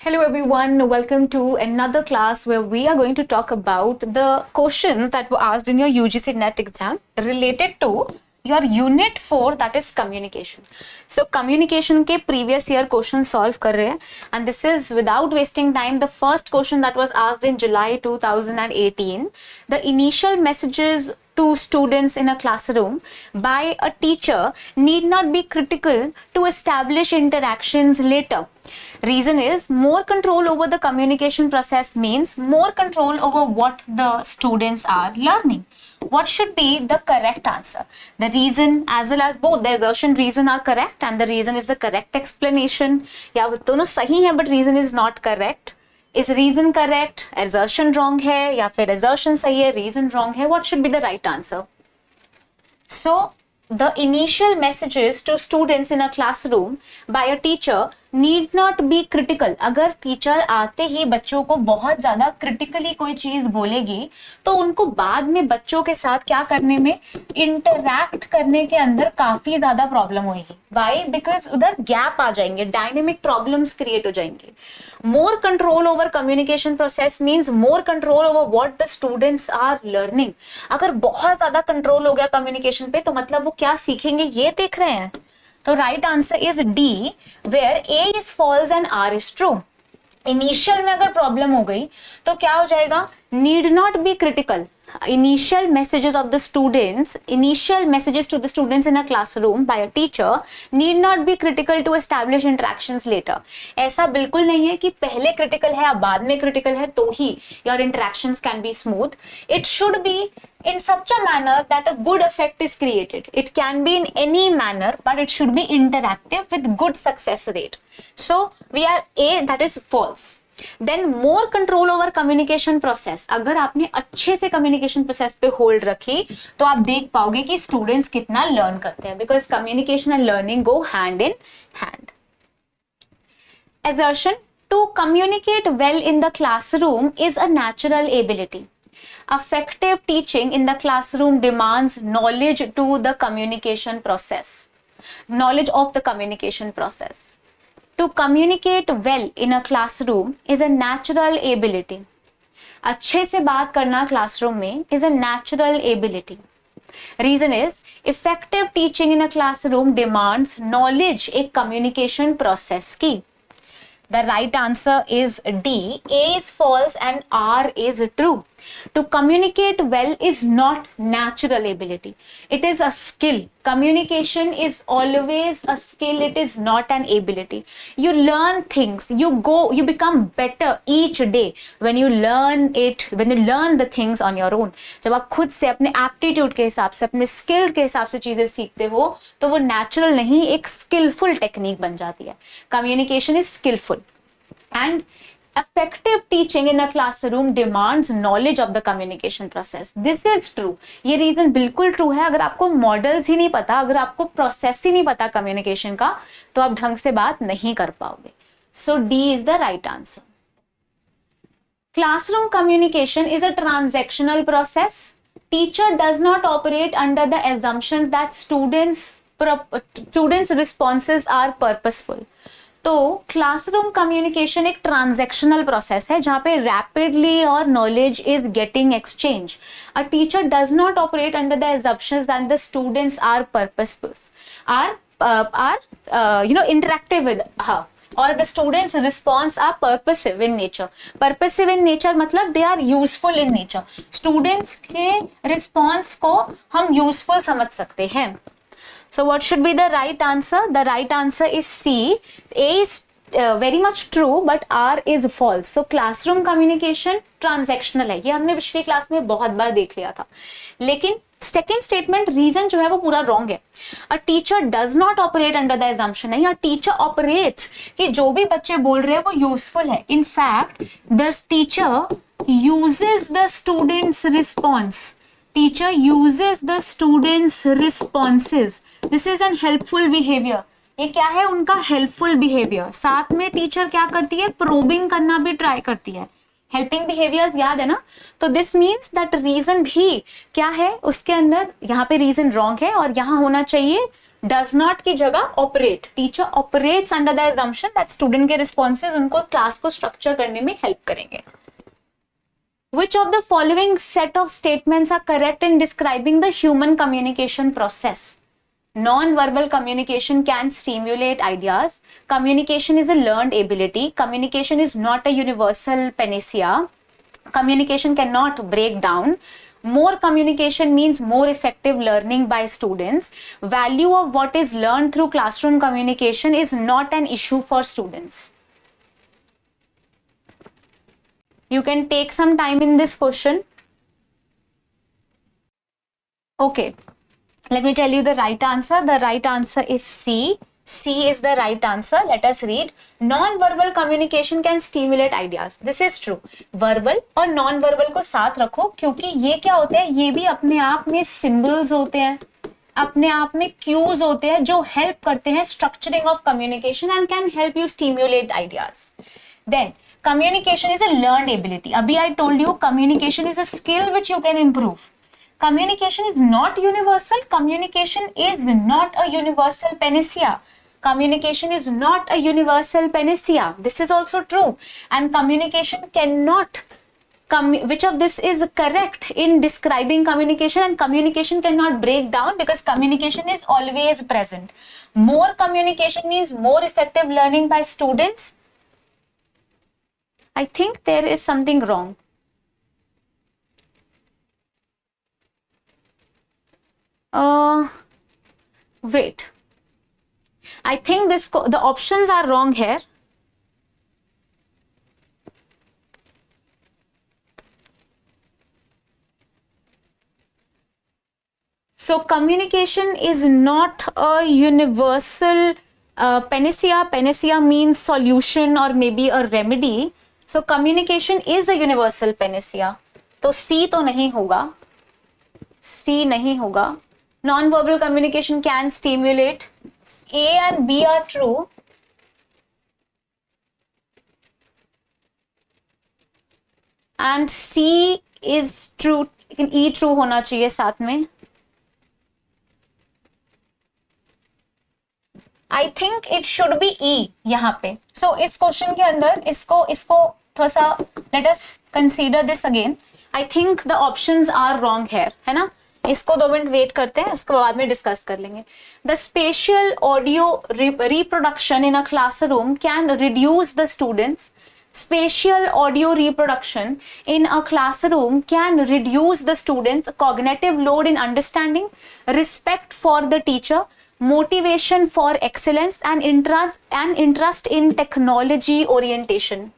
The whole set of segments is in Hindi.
Hello everyone, welcome to another class where we are going to talk about the questions that were asked in your UGC NET exam related to your unit 4, that is communication. So communication के previous year question solve कर रहे हैं and this is without wasting time the first question that was asked in July 2018. The initial messages to students in a classroom by a teacher need not be critical to establish interactions later. Reason is more control over the communication process means more control over what the students are learning. What should be the correct answer? The reason as well as both the assertion reason are correct and the reason is the correct explanation. या वो दोनों सही है but reason is not correct. Is reason correct? Assertion wrong है या फिर assertion सही है, reason wrong है? What should be the right answer? So the initial messages to students in a classroom by a teacher need not be critical. अगर टीचर आते ही बच्चों को बहुत ज्यादा क्रिटिकली कोई चीज बोलेगी तो उनको बाद में बच्चों के साथ क्या करने में, इंटरैक्ट करने के अंदर काफी ज्यादा प्रॉब्लम होगी. वाई? बिकॉज उधर गैप आ जाएंगे, डायनेमिक प्रॉब्लम्स क्रिएट हो जाएंगे. More control over communication process means more control over what the students are learning. अगर बहुत ज्यादा कंट्रोल हो गया कम्युनिकेशन पे तो मतलब वो क्या सीखेंगे ये देख रहे हैं. तो right answer is D, where A is false and R is true. Initial में अगर प्रॉब्लम हो गई तो क्या हो जाएगा, need not be critical. Initial messages to the students in a classroom by a teacher need not be critical to establish interactions later. ऐसा बिल्कुल नहीं है कि पहले critical है अब बाद में critical है तो ही your interactions can be smooth. It should be in such a manner that a good effect is created. It can be in any manner but it should be interactive with good success rate. So we are A, that is false. Then more control over communication process. अगर आपने अच्छे से कम्युनिकेशन प्रोसेस पे होल्ड रखी तो आप देख पाओगे कि स्टूडेंट्स कितना लर्न करते हैं, because communication and learning go hand in hand. Assertion: to communicate well in the classroom is a natural ability. Effective teaching in the classroom demands knowledge to the communication process. Knowledge of the communication process. To communicate well in a classroom is a natural ability. अच्छे से बात करना क्लासरूम में is a natural ability. Reason is effective teaching in a classroom demands knowledge एक communication process की. The right answer is D. A is false and R is true. To communicate well is not natural ability. It is a skill. Communication is always a skill. It is not an ability. You learn things. You become better each day when you learn the things on your own. जब आप खुद से अपने aptitude के हिसाब से, अपने skill के हिसाब से चीजें सीखते हो तो वो natural नहीं, एक skillful technique बन जाती है. Communication is skillful. And effective teaching in a classroom demands knowledge of the communication process. This is true. ये reason बिल्कुल true है. अगर आपको models ही नहीं पता, अगर आपको process ही नहीं पता communication का तो आप ढंग से बात नहीं कर पाओगे. So D is the right answer. Classroom communication is a transactional process. Teacher does not operate under the assumption that students' responses are purposeful. तो क्लासरूम कम्युनिकेशन एक ट्रांजैक्शनल प्रोसेस है जहां पे रैपिडली और knowledge is getting exchange. A teacher does not operate under the assumptions that the students are purposeful, interactive with her, or the students' response are purposive in nature. Purposive in nature मतलब they are useful in nature. Students के response को हम useful समझ सकते हैं. So what should be the right answer? The right answer is C. A is very much true but R is false. So classroom communication transactional है. ये हमने पिछली क्लास में बहुत बार देख लिया था. लेकिन second statement reason जो है वो पूरा wrong है. A teacher does not operate under the assumption नहीं. A teacher operates कि जो भी बच्चे बोल रहे हैं वो useful है. In fact, the teacher uses the student's response. Teacher uses the students' responses. This is an helpful behavior. ये क्या है उनका helpful behavior. साथ में टीचर क्या करती है, probing करना भी ट्राई करती है. हेल्पिंग बिहेवियर्स याद है ना. तो दिस मीन्स दैट रीजन भी क्या है उसके अंदर, यहाँ पे रीजन रॉन्ग है और यहाँ होना चाहिए डज नॉट की जगह operate, teacher operates under the assumption that student के रिस्पॉन्सेज उनको क्लास को स्ट्रक्चर करने में हेल्प करेंगे. Which of the following set of statements are correct in describing the human communication process? Non-verbal communication can stimulate ideas. Communication is a learned ability. Communication is not a universal panacea. Communication cannot break down. More communication means more effective learning by students. Value of what is learned through classroom communication is not an issue for students. You can take some time in this question. Okay. Let me tell you the right answer. The right answer is C. C is the right answer. Let us read. Non-verbal communication can stimulate ideas. This is true. Verbal और non-verbal को साथ रखो क्योंकि ये क्या होते हैं, ये भी अपने आप में symbols होते हैं, अपने आप में cues होते हैं जो help करते हैं structuring of communication and can help you stimulate ideas. Then communication is a learned ability. Abhi I told you communication is a skill which you can improve. Communication is not universal. Communication is not a universal panacea. Communication is not a universal panacea. This is also true. And communication cannot, which of this is correct in describing communication? And communication cannot break down because communication is always present. More communication means more effective learning by students. I think there is something wrong. Wait. I think the options are wrong here. So communication is not a universal panacea. Panacea means solution or maybe a remedy. So communication is a universal panacea. तो C तो नहीं होगा, C नहीं होगा. Non-verbal communication can stimulate. A and B are true. And C is true. E true होना चाहिए साथ में. I think it should be E यहाँ पे. So इस क्वेश्चन के अंदर इसको थोड़ा सा let us consider this again. I think the options are wrong here, है ना? इसको 2 मिनट वेट करते हैं, इसको बाद में डिस्कस कर लेंगे. The spatial audio reproduction in a classroom can reduce the students. Spatial audio reproduction in a classroom can reduce the students' cognitive load in understanding, respect for the teacher, motivation for excellence, and interest in technology orientation.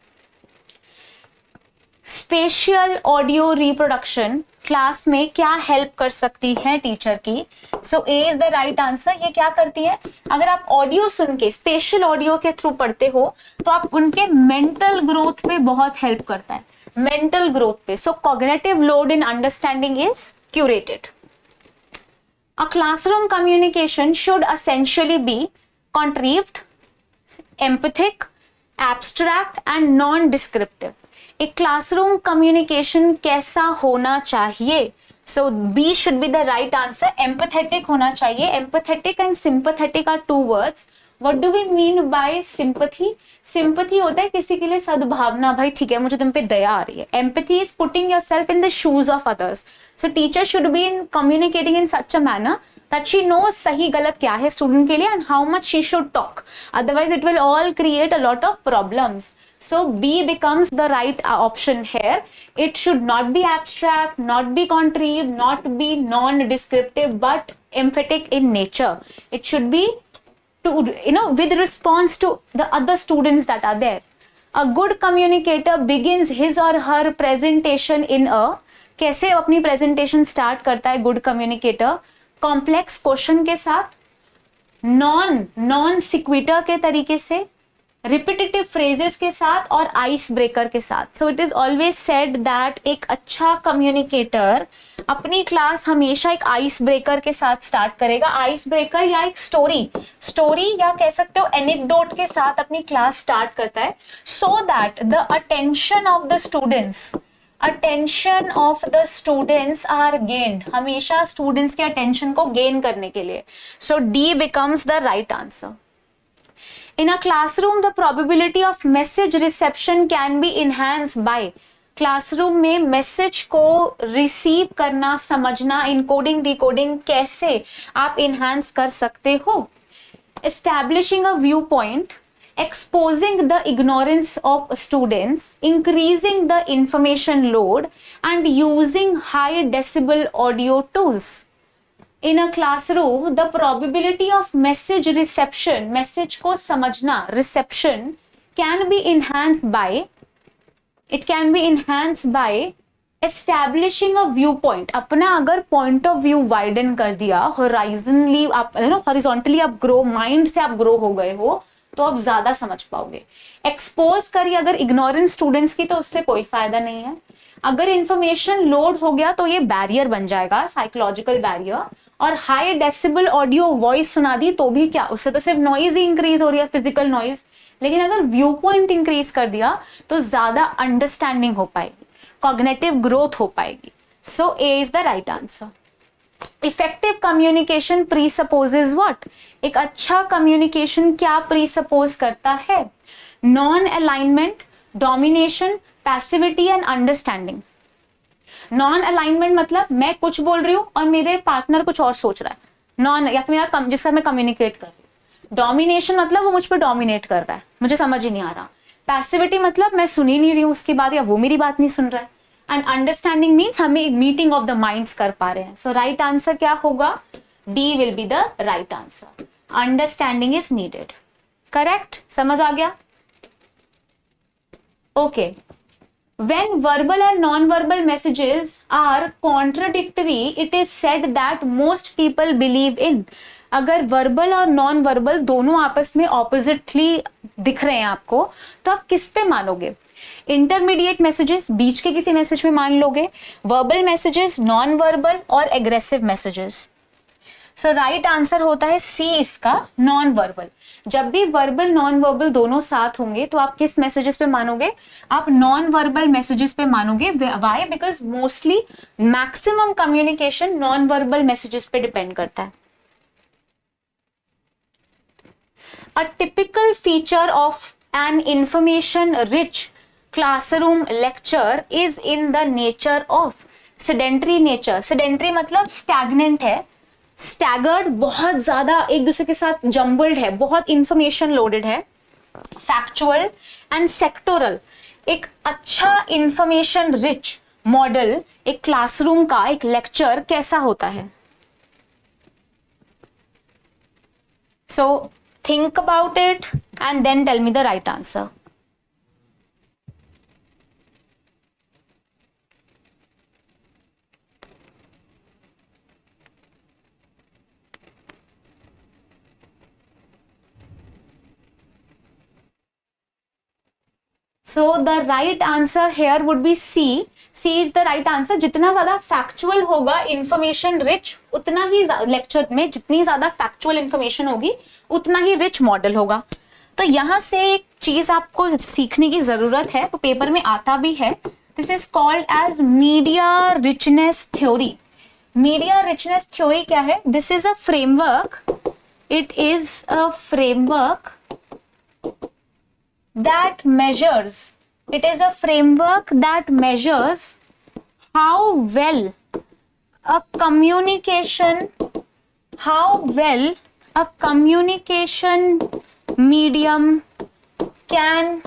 Spatial audio reproduction class में क्या हेल्प कर सकती है टीचर की? So A is the right answer. ये क्या करती है? अगर आप ऑडियो सुन के स्पेशल ऑडियो के थ्रू पढ़ते हो तो आप उनके मेंटल ग्रोथ पे बहुत हेल्प करता है, मेंटल ग्रोथ पे. So cognitive load in understanding is curated. A classroom communication should essentially be contrived, empathic, abstract and non descriptive. एक क्लासरूम कम्युनिकेशन कैसा होना चाहिए? So B should be the right answer. Empathetic होना चाहिए. Empathetic and sympathetic are 2 words. What do we mean by sympathy? Sympathy होता है किसी के लिए सद्भावना, भाई ठीक है मुझे तुम पे दया आ रही है. Empathy is putting yourself in the shoes of others. So teacher should be in communicating in such a manner that she knows सही गलत क्या है स्टूडेंट के लिए and how much she should talk. Otherwise it will all create a lot of problems. So B becomes the right option here. It should not be abstract, not be contrived, not be non-descriptive, but emphatic in nature. It should be with response to the other students that are there. A good communicator begins his or her presentation in a, कैसे अपनी presentation start करता है good communicator? कॉम्प्लेक्स क्वेश्चन के साथ, नॉन सिक्विटर के तरीके से, रिपीटेटिव फ्रेजेस के साथ और आइस ब्रेकर के साथ. So it is always said that एक अच्छा कम्युनिकेटर अपनी क्लास हमेशा एक आइस ब्रेकर के साथ स्टार्ट करेगा. आइस ब्रेकर या एक स्टोरी या कह सकते हो एनेक्डोट के साथ अपनी क्लास स्टार्ट करता है, so that the attention of the students attention of the students are gained, हमेशा स्टूडेंट्स के अटेंशन को गेन करने के लिए. So D becomes the right answer. In a classroom, the probability of message reception can be enhanced by. Classroom में मैसेज को रिसीव करना, समझना, इनकोडिंग डिकोडिंग कैसे आप इनहांस कर सकते हो. Establishing a viewpoint, exposing the ignorance of students, increasing the information load, and using high decibel audio tools. In a classroom, the probability of message reception, message को समझना, reception can be enhanced by, it can be enhanced by establishing a viewpoint. अपना अगर point of view widen कर दिया, horizontally आप horizontally आप grow, mind से आप grow हो गए हो, तो आप ज्यादा समझ पाओगे. एक्सपोज करिए अगर इग्नोरेंस स्टूडेंट्स की, तो उससे कोई फायदा नहीं है. अगर इंफॉर्मेशन लोड हो गया तो ये बैरियर बन जाएगा, साइकोलॉजिकल बैरियर. और हाई डेसिबल ऑडियो वॉइस सुना दी तो भी क्या, उससे तो सिर्फ नॉइज ही इंक्रीज हो रही है, फिजिकल नॉइज. लेकिन अगर व्यू पॉइंट इंक्रीज कर दिया तो ज्यादा अंडरस्टैंडिंग हो पाएगी, कॉग्निटिव ग्रोथ हो पाएगी. So A is the right answer. Effective communication presupposes what. एक अच्छा कम्युनिकेशन क्या प्रीसपोज करता है? Non alignment, domination, passivity and understanding. Non alignment मतलब मैं कुछ बोल रही हूँ और मेरे पार्टनर कुछ और सोच रहा है, नॉन, या फिर मेरा जिसका मैं कम्युनिकेट कर रही हूँ. डोमिनेशन मतलब वो मुझ पर डोमिनेट कर रहा है, मुझे समझ ही नहीं आ रहा. पैसिविटी मतलब मैं सुन ही नहीं रही हूँ उसकी बात, या वो मेरी बात नहीं सुन रहा है. एंड अंडरस्टैंडिंग मीन्स हमें एक मीटिंग ऑफ द माइंड्स कर पा रहे हैं. सो राइट आंसर क्या होगा? D will be the right answer. Understanding is needed. Correct, समझ आ गया? Okay. When verbal and non-verbal messages are contradictory, it is said that most people believe in. अगर verbal और non-verbal दोनों आपस में oppositely दिख रहे हैं आपको, तो आप किस पे मानोगे? Intermediate messages, बीच के किसी मैसेज में मान लोगे. Verbal messages, non-verbal और aggressive messages. So right answer होता है C इसका, non-verbal. जब भी वर्बल नॉन वर्बल दोनों साथ होंगे तो आप किस मैसेजेस पे मानोगे? आप नॉन वर्बल मैसेजेस पे मानोगे. Why? Because mostly maximum communication non verbal messages पे डिपेंड करता है. A typical feature of an information rich classroom lecture is in the nature of sedentary nature. Sedentary मतलब स्टैग्नेंट है, स्टैगर्ड, बहुत ज्यादा एक दूसरे के साथ जम्बल्ड है, बहुत इंफॉर्मेशन लोडेड है. Factual and sectoral. एक अच्छा इंफॉर्मेशन रिच मॉडल एक क्लासरूम का, एक लेक्चर कैसा होता है? So think about it and then tell me the right answer. So the right answer here would be C. C is the right answer. जितना ज्यादा फैक्चुअल होगा, इंफॉर्मेशन रिच, उतना ही लेक्चर में जितनी ज्यादा फैक्चुअल इंफॉर्मेशन होगी उतना ही रिच मॉडल होगा. तो यहां से एक चीज आपको सीखने की जरूरत है, तो पेपर में आता भी है. This is called as media richness theory. Media richness theory क्या है? This is a framework. It is a framework that measures, it is a framework that measures how well a communication medium can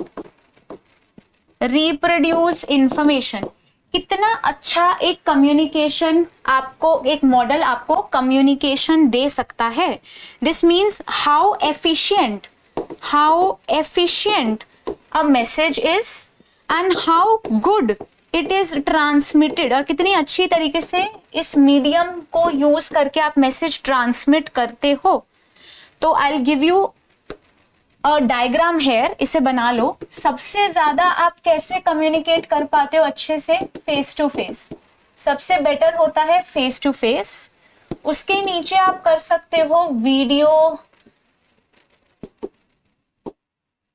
reproduce information. कितना अच्छा एक कम्युनिकेशन आपको, एक मॉडल आपको कम्युनिकेशन दे सकता है. This means how efficient a message is and how good it is transmitted. और कितनी अच्छी तरीके से इस मीडियम को यूज करके आप मैसेज ट्रांसमिट करते हो. तो I will give you a diagram hair, इसे बना लो. सबसे ज्यादा आप कैसे कम्युनिकेट कर पाते हो अच्छे से? Face to face. सबसे बेटर होता है फेस टू फेस. उसके नीचे आप कर सकते हो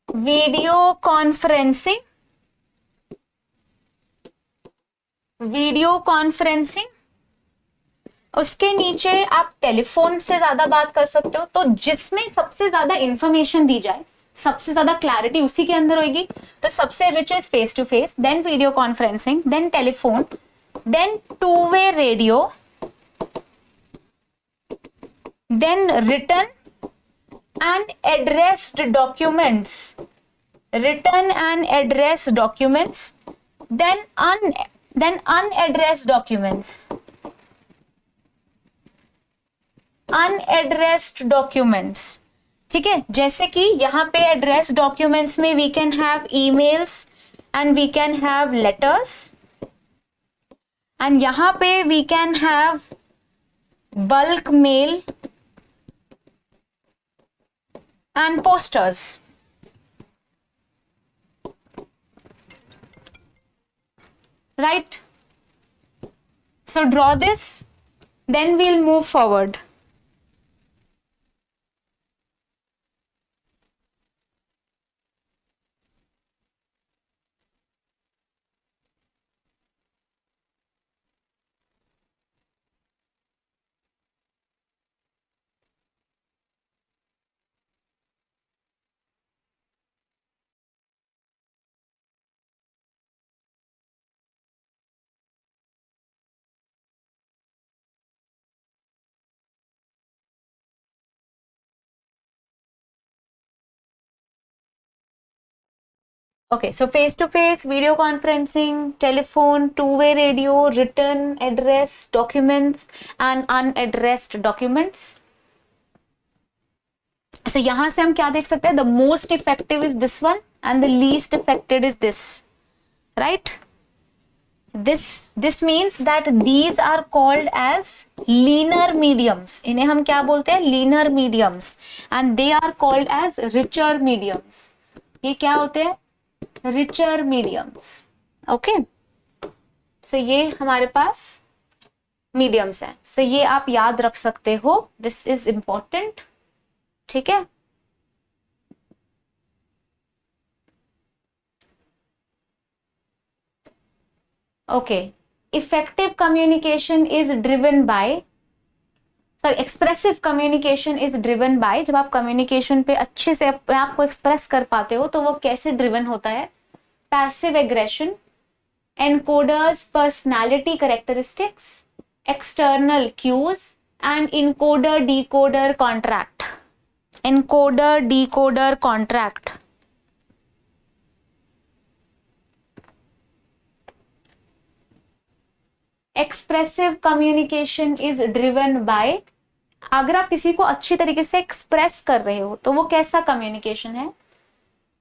वीडियो कॉन्फ्रेंसिंग. वीडियो कॉन्फ्रेंसिंग, उसके नीचे आप टेलीफोन से ज्यादा बात कर सकते हो, तो जिसमें सबसे ज्यादा इंफॉर्मेशन दी जाए, सबसे ज्यादा क्लैरिटी उसी के अंदर होगी, तो सबसे rich is face to face, then video conferencing, then telephone, then two way radio, then written and addressed documents, written and addressed documents, then unaddressed documents, unaddressed documents. ठीक है, जैसे कि यहाँ पे addressed documents में we can have emails and we can have letters, and यहाँ पे we can have bulk mail and posters. Right? So draw this, then we'll move forward. Okay, so face-to-face, video conferencing, telephone, two-way radio, written, address, documents, and unaddressed documents. So यहाँ से हम क्या देख सकते हैं? The most effective is this one, and the least effective is this, right? This means that these are called as leaner mediums. इन्हें हम क्या बोलते हैं? Leaner mediums, and they are called as richer mediums. ये क्या होते हैं? Richer mediums. ओके, सो ये हमारे पास मीडियम्स हैं. सो ये आप याद रख सकते हो, दिस इज इंपॉर्टेंट. ठीक है, okay. Effective communication is driven bye, sorry, expressive communication is driven bye, जब आप कम्युनिकेशन पे अच्छे से अपने आप को एक्सप्रेस कर पाते हो तो वो कैसे ड्रिवन होता है? Passive aggression, encoders personality characteristics, external cues, and encoder decoder contract. Encoder decoder contract. Expressive communication is driven by, अगर आप किसी को अच्छी तरीके से एक्सप्रेस कर रहे हो तो वो कैसा कम्युनिकेशन है?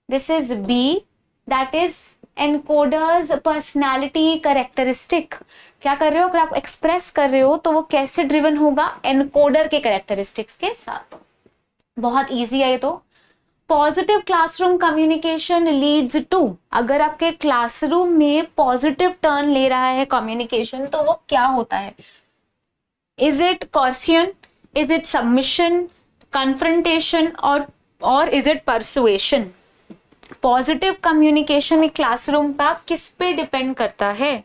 This is B, that is encoders personality characteristic. क्या कर रहे हो? अगर आप एक्सप्रेस कर रहे हो तो वो कैसे ड्रिवन होगा? एनकोडर के कैरेक्टरिस्टिक्स के साथ. बहुत इजी है ये तो. Positive classroom communication leads to, अगर आपके क्लासरूम में पॉजिटिव टर्न ले रहा है कम्युनिकेशन तो वो क्या होता है? Is it coercion, is it submission, confrontation, और is it persuasion? Positive communication एक क्लासरूम पर किस पे डिपेंड करता है?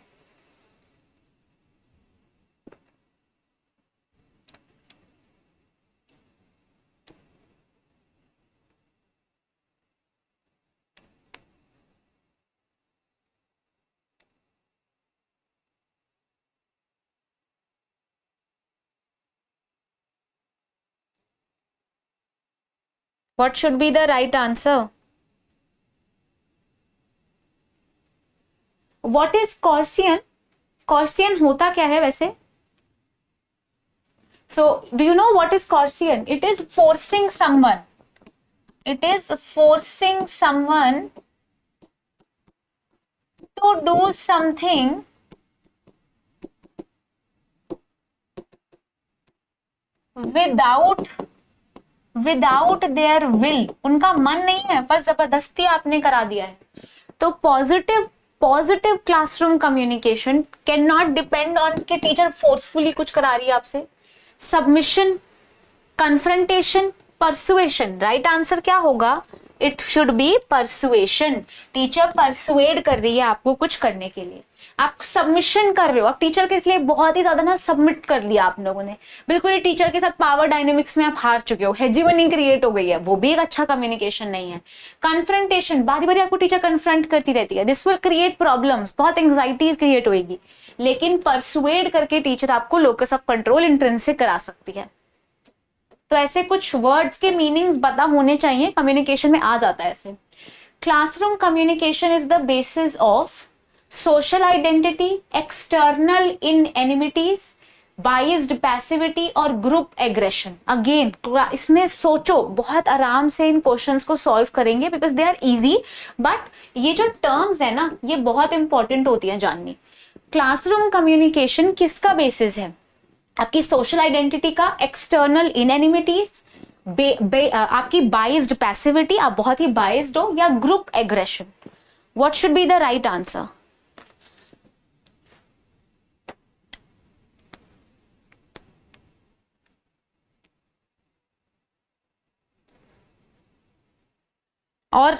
What should be the right answer? What is Gaussian? Gaussian होता क्या है वैसे? So, do you know what is Gaussian? It is forcing someone. It is forcing someone to do something without their will. उनका मन नहीं है पर जबरदस्ती आपने करा दिया है. तो positive classroom communication can not depend on कि टीचर फोर्सफुली कुछ करा रही है आपसे. Submission, confrontation, persuasion. Right answer क्या होगा? It should be persuasion. Teacher persuade कर रही है आपको कुछ करने के लिए. आप सबमिशन कर रहे हो, आप टीचर के इसलिए बहुत ही ज्यादा ना सबमिट कर लिया आप लोगों ने, बिल्कुल ही टीचर के साथ पावर डायनेमिक्स में आप हार चुके हो, हेजिमनी क्रिएट हो गई है, वो भी एक अच्छा कम्युनिकेशन नहीं है। कन्फ्रंटेशन, बारी बारी आपको टीचर कन्फ्रंट करती रहती है, दिस विल क्रिएट प्रॉब्लम्स, बहुत एंग्जाइटी क्रिएट होगी। लेकिन परसुएड करके टीचर आपको लोकस ऑफ कंट्रोल इंट्रिंसिक करा सकती है। तो ऐसे कुछ वर्ड्स के मीनिंग्स पता होने चाहिए, कम्युनिकेशन में आ जाता है ऐसे। Classroom communication is the basis of social identity, external inanities, biased passivity और ग्रुप एग्रेशन। अगेन इसमें सोचो, बहुत आराम से इन क्वेश्चंस को सॉल्व करेंगे because they are easy, but ये जो टर्म्स है ना ये बहुत इंपॉर्टेंट होती है जाननी। क्लासरूम कम्युनिकेशन किसका बेसिस है? आपकी सोशल आइडेंटिटी का, एक्सटर्नल इनएनिमिटीज, आपकी बाइस्ड पैसिविटी, आप बहुत ही बाइस्ड हो, या group aggression. What should be the right answer? और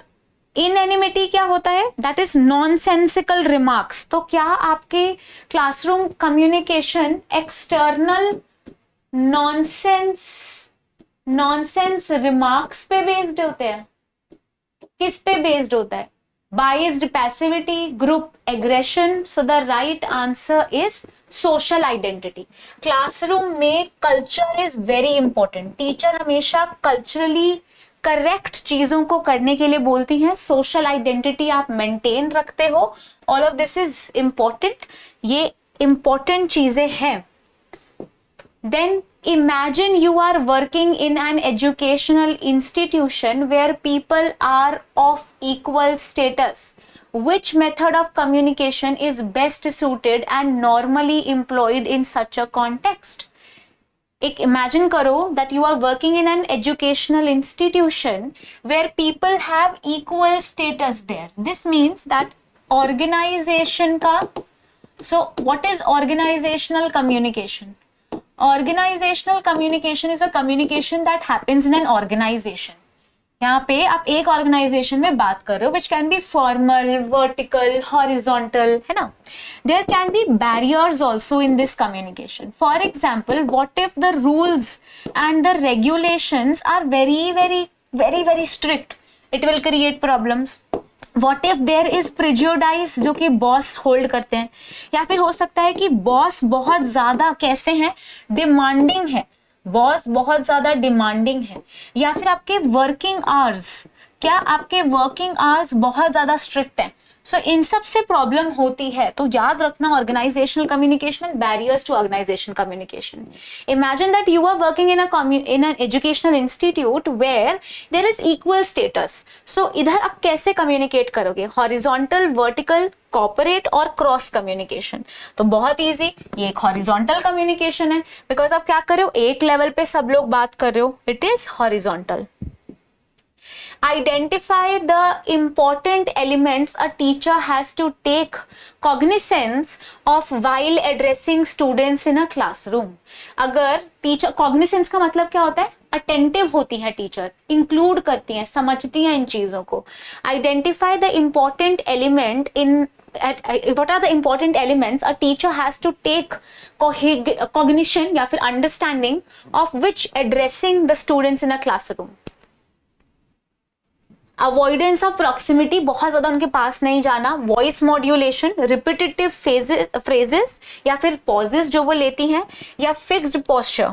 इनएनिमिटी क्या होता है? That is nonsensical remarks. तो क्या आपके classroom communication external nonsense remarks पे बेस्ड होते हैं? किस पे बेस्ड होता है? Biased passivity, group aggression. So the right answer is social identity. Classroom में culture is very important. Teacher हमेशा कल्चरली करेक्ट चीजों को करने के लिए बोलती हैं। सोशल आइडेंटिटी आप मेंटेन रखते हो, all of this is important, ये इंपॉर्टेंट चीजें हैं। Then imagine you are working in an educational institution where people are of equal status. Which method of communication is best suited and normally employed in such a context? एक imagine करो that you are working in an educational institution where people have equal status there. This means that organization का, so what is organizational communication? Organizational communication is a communication that happens in an organization. यहाँ पे आप एक ऑर्गेनाइजेशन में बात कर रहे हो, which can be formal, vertical, horizontal, है ना? There can be barriers also in this communication. For example, what if the rules and the regulations are very strict? It will create problems. What if there is prejudice जो कि बॉस होल्ड करते हैं, या फिर हो सकता है कि बॉस बहुत ज्यादा कैसे हैं, डिमांडिंग है, बॉस बहुत ज्यादा डिमांडिंग है, या फिर आपके वर्किंग आवर्स, क्या आपके वर्किंग आवर्स बहुत ज्यादा स्ट्रिक्ट हैं। सो इन सब से प्रॉब्लम होती है। तो याद रखना organisational communication and barriers to organisational communication. Imagine that you are working in an educational institute where there is equal status. So इधर आप कैसे कम्युनिकेट करोगे? हॉरिजॉन्टल, वर्टिकल, कॉर्पोरेट और क्रॉस कम्युनिकेशन। तो बहुत इजी, ये एक हॉरिजॉन्टल कम्युनिकेशन है बिकॉज आप क्या कर रहे हो, एक लेवल पे सब लोग बात कर रहे हो, it is horizontal. Identify the important elements a teacher has to take cognizance of while addressing students in a classroom. अगर टीचर, cognizance का मतलब क्या होता है? अटेंटिव होती है टीचर, इंक्लूड करती हैं, समझती हैं इन चीजों को। Identify the important element in what are the important elements a teacher has to take cognition या फिर understanding of which addressing the students in a classroom. Avoidance of proximity, बहुत ज्यादा उनके पास नहीं जाना। वॉइस मॉड्यूलेशन, रिपीटेटिव फ्रेजेस या फिर पॉजेस जो वो लेती हैं, या fixed posture.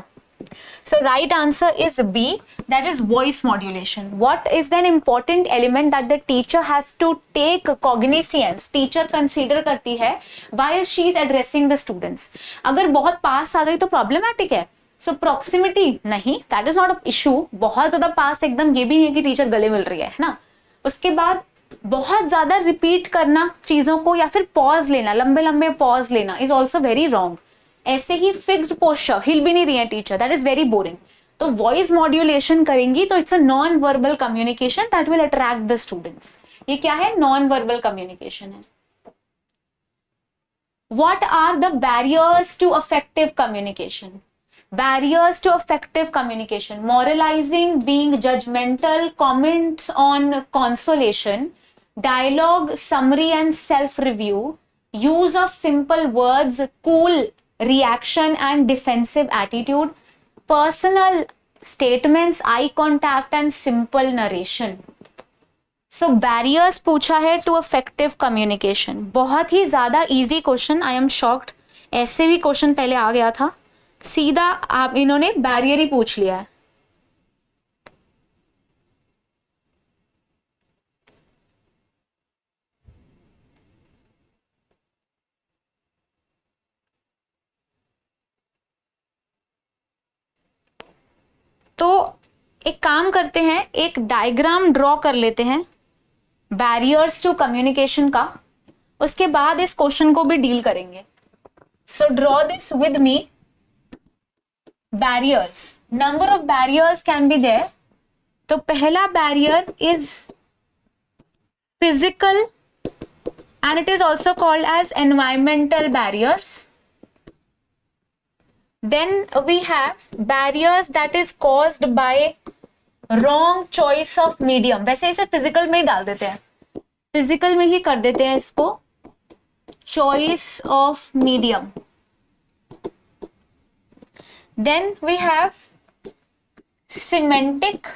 So right answer is B, that is voice modulation. What is then important element that the teacher has to take cognizance, teacher consider करती है while she is addressing the students. अगर बहुत पास आ गई तो प्रॉब्लमैटिक है। सो प्रॉक्सिमिटी नहीं, that is not a issue. बहुत ज्यादा पास एकदम ये भी नहीं है कि टीचर गले मिल रही है ना। उसके बाद बहुत ज्यादा रिपीट करना चीजों को, या फिर पॉज लेना, लंबे लंबे पॉज लेना इज ऑल्सो वेरी रॉन्ग। ऐसे ही फिक्स्ड पोस्चर, हिल भी नहीं रही है teacher, that is very boring. तो वॉइस मॉड्यूलेशन करेंगी तो it's a non verbal communication that will attract the students. ये क्या है? नॉन वर्बल कम्युनिकेशन है। What are the barriers to effective communication? Barriers to effective communication: moralizing, being judgmental, comments on consolation, dialogue, summary and self-review, use of simple words, cool reaction and defensive attitude, personal statements, eye contact and simple narration. So barriers पूछा है टू इफेक्टिव कम्युनिकेशन. बहुत ही ज्यादा easy question. I am shocked, ऐसे भी क्वेश्चन पहले आ गया था, सीधा आप इन्होंने बैरियर ही पूछ लिया है. तो एक काम करते हैं, एक डायग्राम ड्रॉ कर लेते हैं बैरियर्स टू कम्युनिकेशन का, उसके बाद इस क्वेश्चन को भी डील करेंगे. So draw this with me. Barriers, number of barriers can be there. तो पहला barrier is physical and it is also called as environmental barriers. Then we have barriers that is caused by wrong choice of medium. वैसे इसे फिजिकल में ही डाल देते हैं, फिजिकल में ही कर देते हैं इसको, choice of medium. Then we have semantic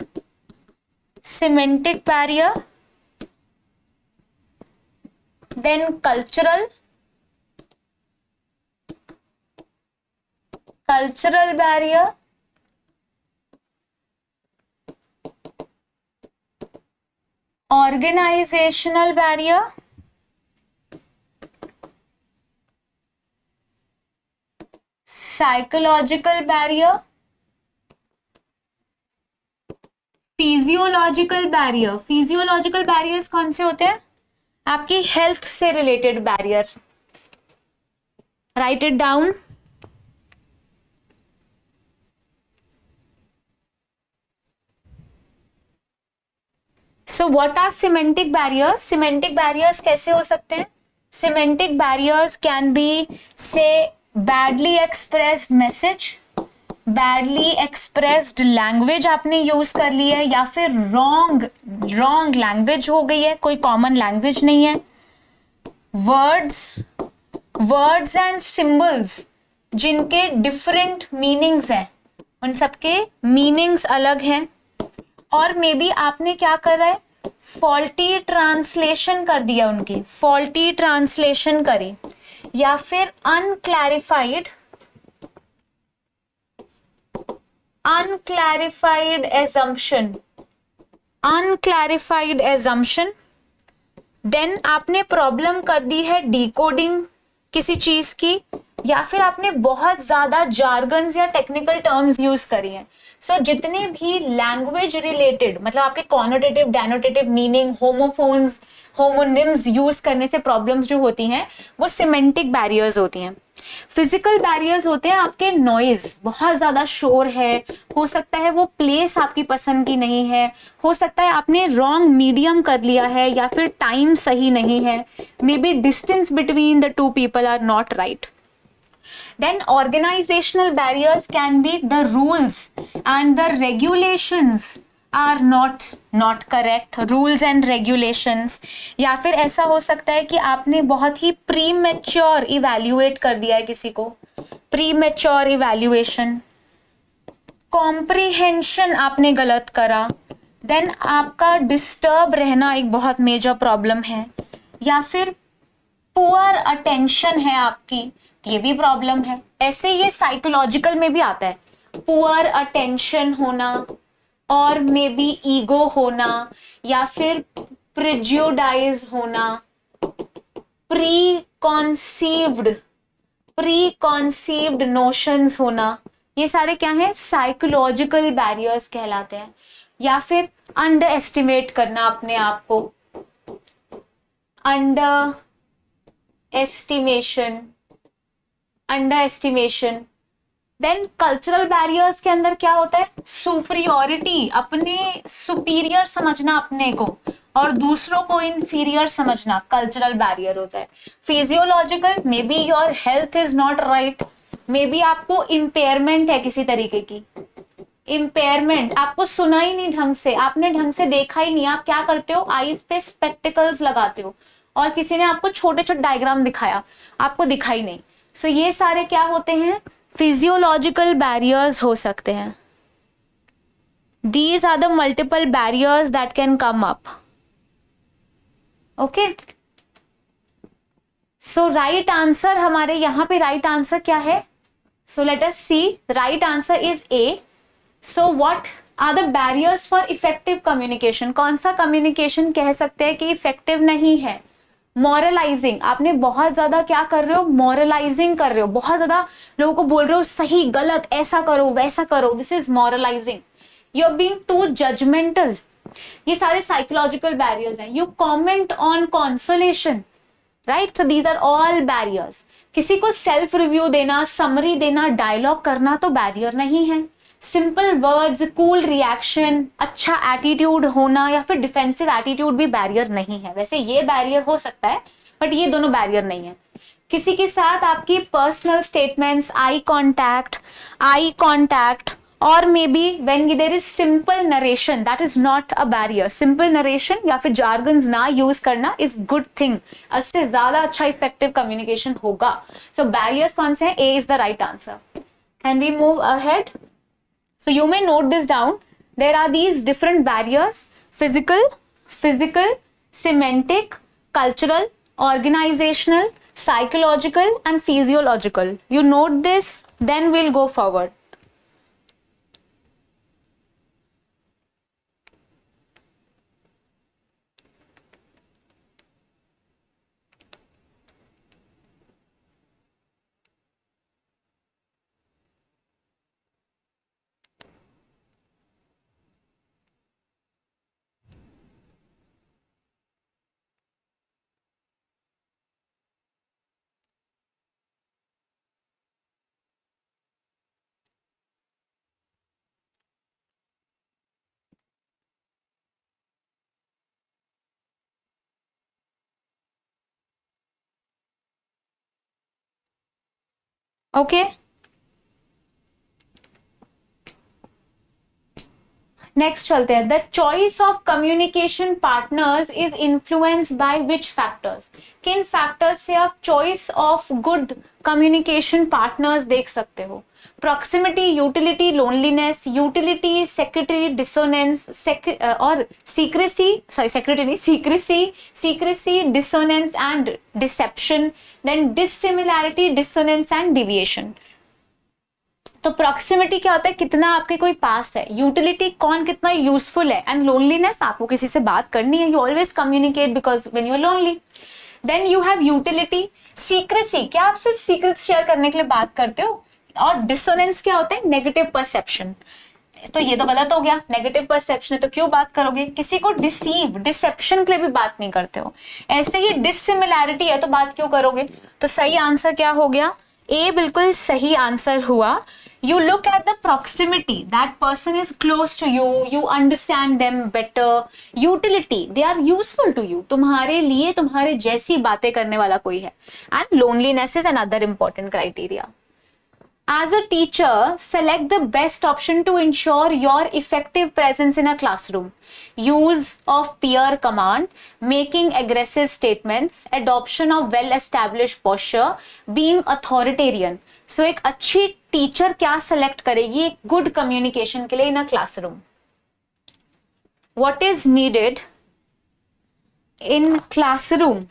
barrier. Then cultural barrier, organizational barrier, psychological barrier, physiological barrier. physiological barriers कौन से होते हैं? आपकी हेल्थ से related barrier. Write it down. So what are semantic barriers? Semantic barriers कैसे हो सकते हैं? Semantic barriers can be say badly expressed message, badly expressed language आपने यूज कर ली है, या फिर रॉन्ग लैंग्वेज हो गई है, कोई कॉमन लैंग्वेज नहीं है. वर्ड्स एंड सिंबल्स जिनके डिफरेंट मीनिंग्स हैं, उन सबके मीनिंग्स अलग हैं. और मे बी आपने क्या कर रहा है, फॉल्टी ट्रांसलेशन कर दिया, उनकी फॉल्टी ट्रांसलेशन करी, या फिर अनक्लैरिफाइड एजम्पशन. देन आपने प्रॉब्लम कर दी है डिकोडिंग किसी चीज की, या फिर आपने बहुत ज्यादा जार्गन्स या टेक्निकल टर्म्स यूज करी हैं. सो जितने भी लैंग्वेज रिलेटेड, मतलब आपके connotative, denotative meaning, homophones, homonyms use करने से प्रॉब्लम्स जो होती हैं, वो सिमेंटिक बैरियर्स होती हैं. फिजिकल बैरियर्स होते हैं आपके नॉइज, बहुत ज्यादा शोर है, हो सकता है वो प्लेस आपकी पसंद की नहीं है, हो सकता है आपने रॉन्ग मीडियम कर लिया है, या फिर टाइम सही नहीं है, maybe distance between the two people are not right. Then organizational barriers can be the rules and the regulations are not correct. rules and regulations, या फिर ऐसा हो सकता है कि आपने बहुत ही premature evaluate कर दिया है किसी को, premature evaluation. comprehension आपने गलत करा, then आपका disturb रहना एक बहुत major problem है, या फिर poor attention है आपकी, ये भी प्रॉब्लम है. ऐसे ये साइकोलॉजिकल में भी आता है, पुअर अटेंशन होना, और मे बी ईगो होना, या फिर प्रिज्यूडाइज होना, प्री नोशंस होना. ये सारे क्या है? साइकोलॉजिकल बैरियर्स कहलाते हैं. या फिर अंडर एस्टिमेट करना अपने आप को, underestimation. Then cultural barriers के अंदर क्या होता है? सुपीरियोरिटी, अपने सुपीरियर समझना अपने को, और दूसरों को इंफीरियर समझना, कल्चरल बैरियर होता है. Physiological, may be your health is not right, may be आपको इम्पेयरमेंट है किसी तरीके की, इम्पेयरमेंट, आपको सुना ही नहीं ढंग से, आपने ढंग से देखा ही नहीं, आप क्या करते हो, आईज पे स्पेक्टिकल्स लगाते हो, और किसी ने आपको छोटे छोटे डायग्राम दिखाया, आपको दिखाई नहीं। सो ये सारे क्या होते हैं, फिजियोलॉजिकल बैरियर्स हो सकते हैं। These are the multiple barriers that can come up. Okay. So right answer हमारे यहाँ पे right answer क्या है? So let us see. Right answer is A. So what are the barriers for effective communication? कौन सा communication कह सकते हैं कि effective नहीं है? Moralizing. आपने बहुत ज्यादा क्या कर रहे हो? Moralizing कर रहे हो, बहुत ज्यादा लोगों को बोल रहे हो सही गलत, ऐसा करो वैसा करो. This is moralizing. You are being too judgemental. ये सारे साइकोलॉजिकल बैरियर्स हैं. You comment on consolation, right. So these are all barriers. किसी को सेल्फ रिव्यू देना, समरी देना, डायलॉग करना तो बैरियर नहीं है. सिंपल वर्ड्स, कूल रिएक्शन, अच्छा एटीट्यूड होना या फिर डिफेंसिव एटीट्यूड भी बैरियर नहीं है. वैसे ये बैरियर हो सकता है बट ये दोनों बैरियर नहीं है. किसी के साथ आपकी पर्सनल स्टेटमेंट्स, आई कॉन्टैक्ट और may be when there is simple narration, that is not a barrier. Simple narration या फिर जार्गन्स ना यूज करना इज गुड थिंग. इससे ज्यादा अच्छा इफेक्टिव कम्युनिकेशन होगा. सो बैरियर्स कौन से हैं? A is the right answer. Can we move ahead? So you may note this down. There are these different barriers: physical, semantic, cultural, organizational, psychological and physiological. You note this, then we'll go forward. Okay. Next चलते हैं. The choice of communication partners is influenced by which factors. किन फैक्टर्स से आप choice of good communication partners देख सकते हो? Proximity, utility, loneliness, utility, secretary, dissonance और सीक्रेसी, सॉरी सेक्रेटरी नहीं, secrecy, dissonance and deception, then dissimilarity, dissonance and deviation. तो प्रॉक्सिमिटी क्या होता है? कितना आपके कोई पास है. यूटिलिटी, कौन कितना यूजफुल है. एंड लोनलीनेस, आपको किसी से बात करनी है, you always communicate because when you are lonely. Then you have utility. Secrecy, क्या आप सिर्फ सीक्रेट शेयर करने के लिए बात करते हो. और डिसोनेंस क्या होता है? Negative perception. तो ये तो गलत हो गया, नेगेटिव परसेप्शन है तो क्यों बात करोगे. किसी को डिसेप्शन के लिए भी बात नहीं करते हो. ऐसे ही डिसिमिलैरिटी है तो बात क्यों करोगे. तो सही आंसर क्या हो गया? ए बिल्कुल सही आंसर हुआ. You look at the proximity, that person is close to you, you understand them better. Utility, they are useful to you, तुम्हारे लिए तुम्हारे जैसी बातें करने वाला कोई है. And loneliness is another important criteria. As a teacher, select the best option to ensure your effective presence in a classroom. Use of peer command, making aggressive statements, adoption of well-established posture, being authoritarian. So एक अच्छी टीचर क्या सेलेक्ट करेगी एक गुड कम्युनिकेशन के लिए in a classroom? What is needed in classroom?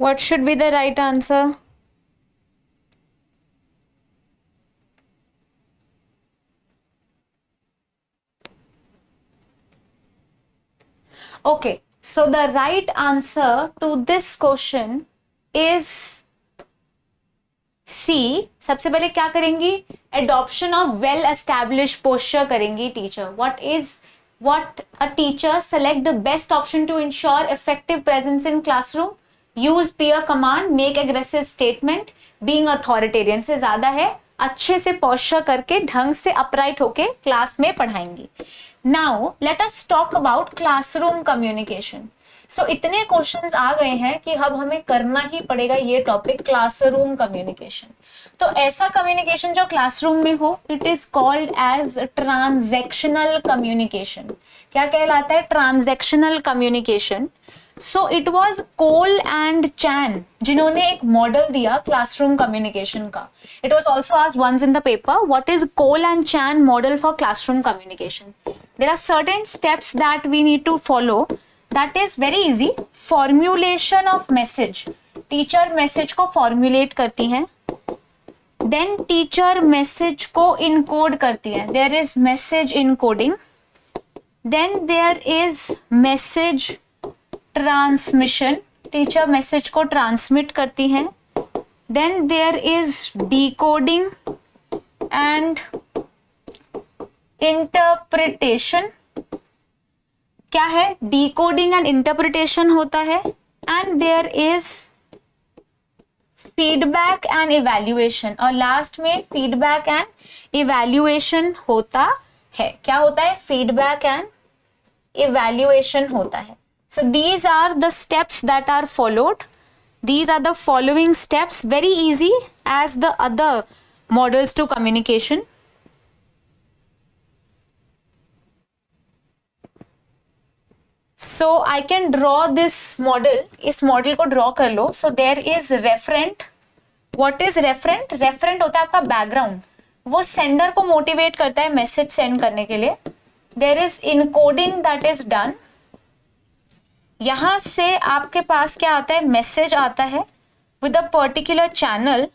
What should be the right answer? Okay, so the right answer to this question is C. सबसे पहले क्या करेंगी? Adoption of well established posture करेंगी teacher. What a teacher select the best option to ensure effective presence in classroom. Use peer command, make aggressive statement, being authoritarian से ज्यादा है, अच्छे से posture करके ढंग से upright होके क्लास में पढ़ाएंगी. Now let us talk about classroom communication. So इतने क्वेश्चंस आ गए हैं कि अब हमें करना ही पड़ेगा ये टॉपिक क्लासरूम कम्युनिकेशन. तो ऐसा कम्युनिकेशन जो क्लासरूम में हो, it is called as transactional communication. क्या कहलाता है? Transactional communication. So it was Cole and Chan जिन्होंने एक मॉडल दिया क्लासरूम कम्युनिकेशन का. It was also asked once in the paper, what is Cole and Chan model for classroom communication. There are certain steps that we need to follow. That is very easy. Formulation of message. Teacher message को formulate करती है. Then teacher message को encode करती है. There is message encoding. Then there is message transmission. Teacher message को transmit करती है. Then there is decoding and interpretation. क्या है? डिकोडिंग एंड इंटरप्रिटेशन होता है. And there is feedback and evaluation. और लास्ट में फीडबैक एंड इवैल्यूएशन होता है. क्या होता है? फीडबैक एंड इवैल्यूएशन होता है. So these are the steps that are followed. These are the following steps, very easy as the other models to communication. So I can draw this model. इस मॉडल को ड्रॉ कर लो. So there is referent. What is referent? Referent होता है आपका बैकग्राउंड. वो सेंडर को मोटिवेट करता है मैसेज सेंड करने के लिए. There is encoding that is done. यहां से आपके पास क्या आता है? मैसेज आता है with a particular channel.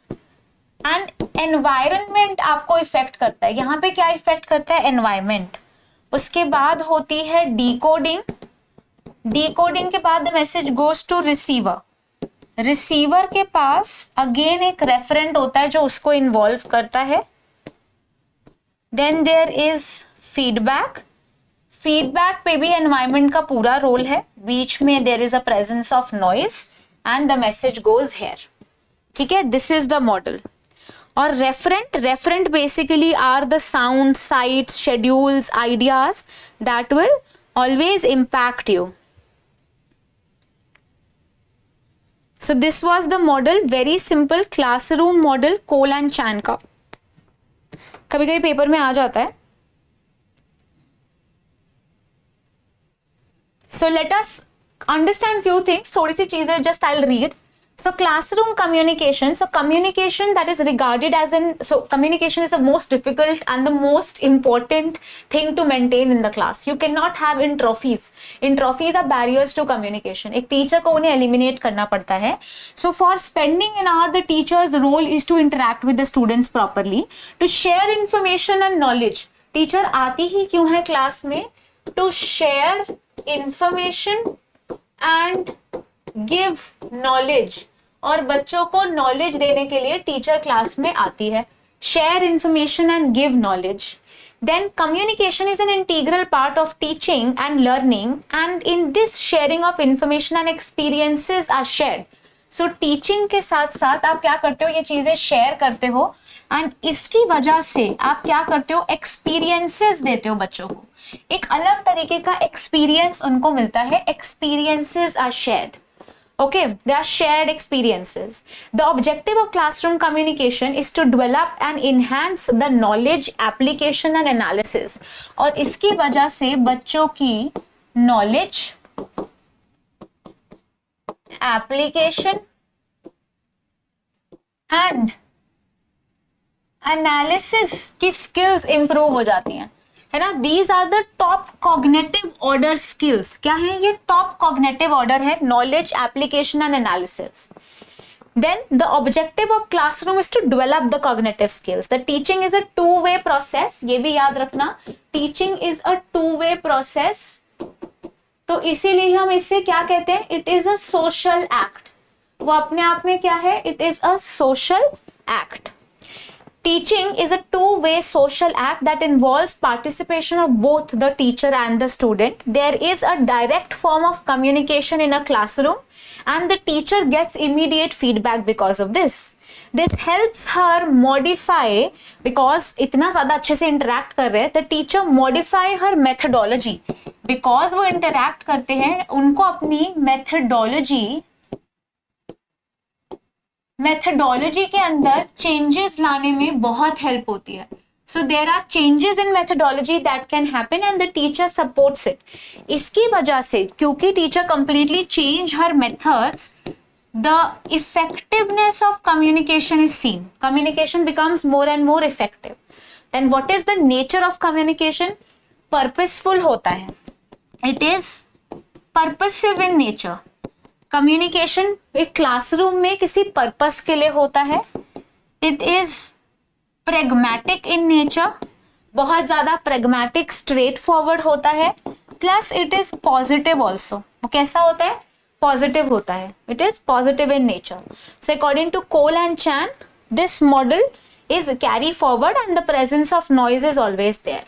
And environment आपको इफेक्ट करता है. यहाँ पे क्या इफेक्ट करता है? एनवायरमेंट. उसके बाद होती है डिकोडिंग. डिकोडिंग के बाद the message goes to receiver. Receiver के पास अगेन एक रेफरेंट होता है जो उसको इन्वॉल्व करता है. Then there is feedback. Feedback पे भी एनवायरमेंट का पूरा रोल है. बीच में there is a presence of noise and the message goes here. ठीक है, दिस इज द मॉडल. और referent basically are the sound, sights, schedules, ideas that will always impact you. So this was the model, very simple classroom model, Cole and Chan का. कभी कभी पेपर में आ जाता है. So let us understand few things. थोड़ी सी चीजें just I'll read. So classroom communication. So communication that is regarded as so communication is the most difficult and the most important thing to maintain in the class. You cannot have entrophies. Entrophies are barriers to communication. एक teacher को उन्हें eliminate करना पड़ता है. So for spending an hour, the teacher's role is to interact with the students properly, to share information and knowledge. Teacher आती ही क्यों है class में? To share information and give knowledge. और बच्चों को नॉलेज देने के लिए टीचर क्लास में आती है. Share information and give knowledge. Then communication is an integral part of teaching and learning and in this sharing of information and experiences are shared. So teaching के साथ साथ आप क्या करते हो? ये चीजें शेयर करते हो एंड इसकी वजह से आप क्या करते हो? एक्सपीरियंसेस देते हो बच्चों को. एक अलग तरीके का एक्सपीरियंस उनको मिलता है. Experiences are shared. Okay, they are shared experiences. The objective of classroom communication is to develop and enhance the knowledge, application and analysis. और इसकी वजह से बच्चों की knowledge, application and analysis की skills improve हो जाती हैं. है ना. These are the top cognitive order skills. क्या है ये? टॉप कॉग्निटिव ऑर्डर है. Knowledge, application and analysis. Then the objective of classroom is to develop the cognitive skills. The teaching is a two-way process. ये भी याद रखना. Teaching is a two-way process. तो इसीलिए हम इससे क्या कहते हैं? It is a social act. वो अपने आप में क्या है? It is a social act. Teaching is a two-way social act that involves participation of both the teacher and the student. There is a direct form of communication in a classroom, and the teacher gets immediate feedback because of this. This helps her modify, because इतना ज़्यादा अच्छे से interact कर रहे हैं, the teacher modify her methodology. Because वो interact करते हैं, उनको अपनी methodology के अंदर changes लाने में बहुत help होती है. So there are changes in methodology that can happen and the teacher supports it. इसकी वजह से, क्योंकि teacher completely change her methods, the effectiveness of communication is seen. Communication becomes more and more effective. Then what is the nature of communication? Purposeful होता है. It is purposive in nature. Communication एक क्लासरूम में किसी पर्पस के लिए होता है. It is pragmatic in nature, बहुत ज्यादा pragmatic, straight forward होता है. Plus it is positive also. वो कैसा होता है? Positive होता है. It is positive in nature. So according to Cole and Chan, this model is carry forward and the presence of noise is always there.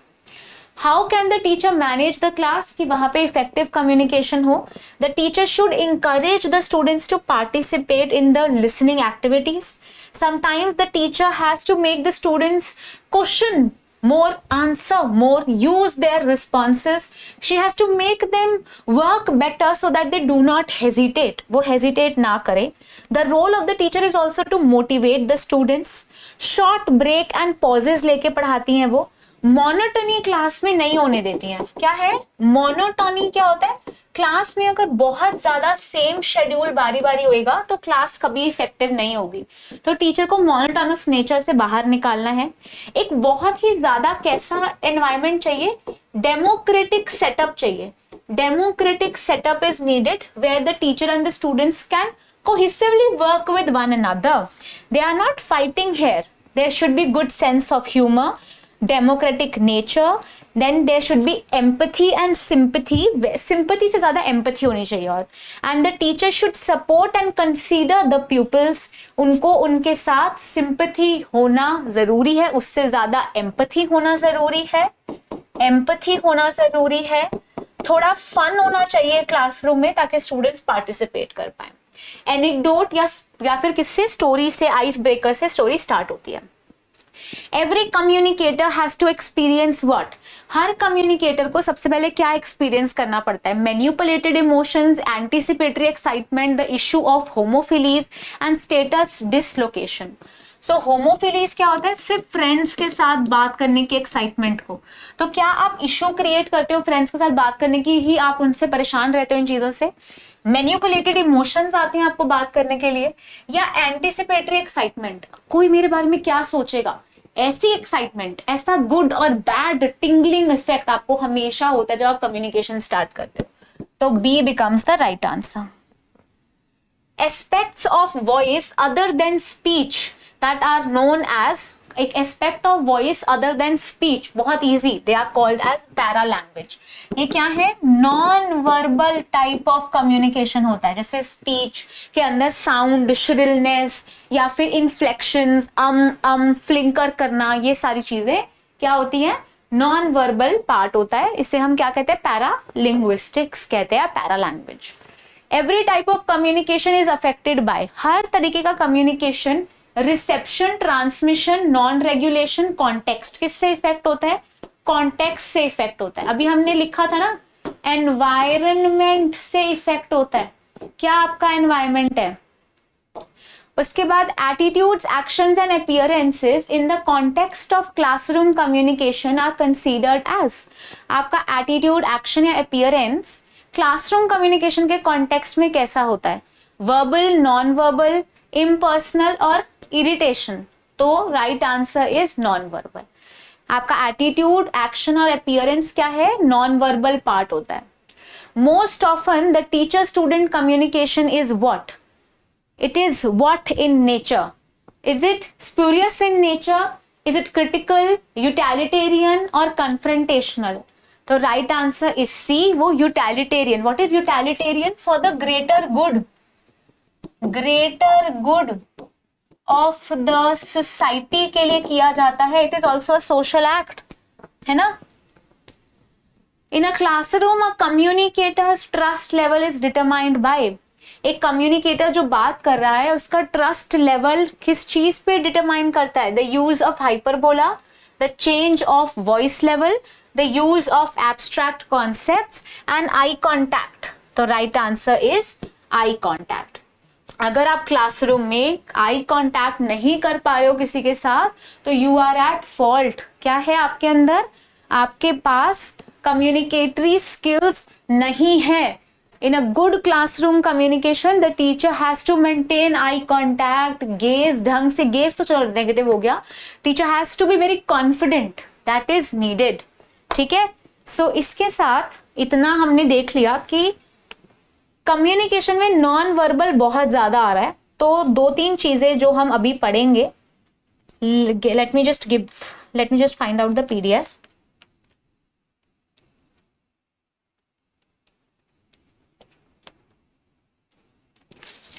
How can the teacher manage the class कि वहाँ पे effective communication हो? The teacher should encourage the students to participate in the listening activities. Sometimes the teacher has to make the students question more, answer more, use their responses. She has to make them work better so that they do not hesitate. वो hesitate ना करे. The role of the teacher is also to motivate the students. Short break and pauses लेके पढ़ाती हैं वो. मोनोटोनी क्लास में नहीं होने देती हैं. क्या है मोनोटोनी? क्या होता है? क्लास में अगर बहुत ज्यादा सेम शेड्यूल बारी बारी होएगा तो क्लास कभी इफेक्टिव नहीं होगी. तो टीचर को मोनोटोनस नेचर से बाहर निकालना है. एक बहुत ही ज्यादा कैसा एनवायरनमेंट चाहिए? डेमोक्रेटिक सेटअप चाहिए. Democratic setup is needed where the teacher and the students can cohesively work with one another. They are not fighting here. There should be good sense of humor, democratic nature, then there should be empathy and sympathy. Sympathy से ज़्यादा empathy होनी चाहिए. और and the teacher should support and consider the pupils. उनको उनके साथ sympathy होना ज़रूरी है, उससे ज़्यादा empathy होना ज़रूरी है. empathy होना ज़रूरी है. थोड़ा fun होना चाहिए क्लासरूम में ताकि स्टूडेंट्स पार्टिसिपेट कर पाए. एनेक्डोट या फिर किससे? स्टोरी से, आइस ब्रेकर से स्टोरी स्टार्ट होती है. Every communicator has to experience what? हर कम्युनिकेटर को सबसे पहले क्या एक्सपीरियंस करना पड़ता है? Manipulated emotions, anticipatory excitement, the issue of homophilies and status dislocation. So homophilies क्या होता है? सिर्फ फ्रेंड्स के साथ बात करने की एक्साइटमेंट को. तो क्या आप इशू क्रिएट करते हो फ्रेंड्स के साथ बात करने की, ही आप उनसे परेशान रहते हो इन चीजों से? मैन्युपुलेटेड इमोशंस आते हैं आपको बात करने के लिए, या एंटीसिपेटरी एक्साइटमेंट, कोई मेरे बारे में क्या सोचेगा, ऐसी एक्साइटमेंट, ऐसा गुड और बैड टिंगलिंग इफेक्ट आपको हमेशा होता है जब आप कम्युनिकेशन स्टार्ट करते हो. तो B becomes the right answer. Aspects of voice other than speech that are known as, एक aspect of voice other than speech, बहुत easy, they are called as paralanguage. ये क्या है? Non verbal type of communication होता है. जैसे स्पीच के अंदर साउंड, श्रिलनेस या फिर इन्फ्लेक्शंस, फ्लिंकर करना, ये सारी चीजें क्या होती हैं? नॉन वर्बल पार्ट होता है. इसे हम क्या कहते हैं? पैरा लिंग्विस्टिक्स कहते हैं, paralanguage. Every type of communication is affected by, हर तरीके का communication, reception, transmission, non regulation, context, किससे इफेक्ट होता है? कॉन्टेक्स्ट से इफेक्ट होता है. अभी हमने लिखा था ना, एनवायरनमेंट से इफेक्ट होता है. क्या आपका एनवायरनमेंट है? उसके बाद attitudes, actions and appearances in the context of classroom communication are considered as, आपका एटीट्यूड, एक्शन या अपीयरेंस क्लासरूम कम्युनिकेशन के कॉन्टेक्स्ट में कैसा होता है? वर्बल, नॉन वर्बल, इम्पर्सनल और इरिटेशन. तो right answer is non verbal. आपका एटीट्यूड, एक्शन और अपीयरेंस क्या है, नॉन वर्बल पार्ट होता है. Most often the teacher student communication is what? It is what in nature? Is it spurious in nature? Is it critical, utilitarian or confrontational? The right answer is C, वो utilitarian. What is utilitarian? For the greater good of the society के लिए किया जाता है. It is also a social act, है ना? In a classroom, a communicator's trust level is determined by, एक कम्युनिकेटर जो बात कर रहा है उसका ट्रस्ट लेवल किस चीज पे डिटरमाइन करता है? The use of hyperbola, the change of voice level, the use of abstract concepts and eye contact. तो right answer is eye contact. अगर आप क्लासरूम में आई कॉन्टैक्ट नहीं कर पा रहे हो किसी के साथ तो यू आर एट फॉल्ट. क्या है आपके अंदर? आपके पास कम्युनिकेटरी स्किल्स नहीं है. In a good classroom communication, the teacher has to maintain eye contact, gaze ढंग से. gaze तो चलो नेगेटिव हो गया. Teacher has to be very confident. That is needed. ठीक है. So इसके साथ इतना हमने देख लिया कि कम्युनिकेशन में नॉन वर्बल बहुत ज्यादा आ रहा है. तो 2-3 चीजें जो हम अभी पढ़ेंगे. Let me just find out the PDF.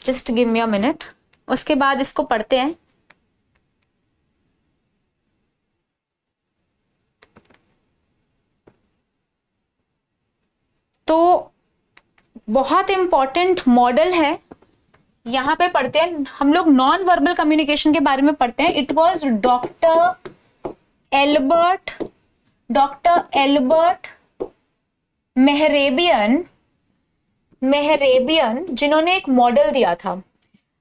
Just give me a minute. उसके बाद इसको पढ़ते हैं. तो बहुत इंपॉर्टेंट मॉडल है. यहां पे पढ़ते हैं हम लोग नॉन वर्बल कम्युनिकेशन के बारे में पढ़ते हैं. It was doctor Albert Mehrabian जिन्होंने एक मॉडल दिया था.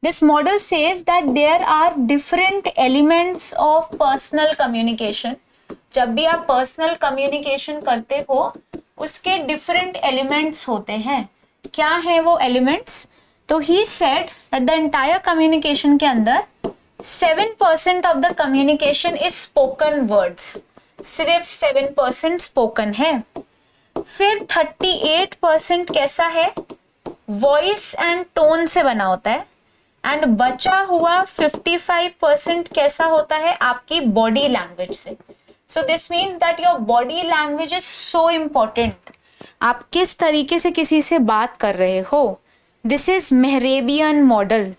This model says that there are different elements of personal communication. जब भी आप पर्सनल कम्युनिकेशन करते हो उसके डिफरेंट एलिमेंट्स होते हैं. क्या है वो एलिमेंट्स? तो he said that the entire communication के अंदर 7% of the communication is spoken words. सिर्फ 7% स्पोकन है. फिर 38% कैसा है? वॉइस एंड टोन से बना होता है. एंड बचा हुआ 55% कैसा होता है? आपकी बॉडी लैंग्वेज से. So this means that your body language is so important. आप किस तरीके से किसी से बात कर रहे हो. This is Mehrabian model.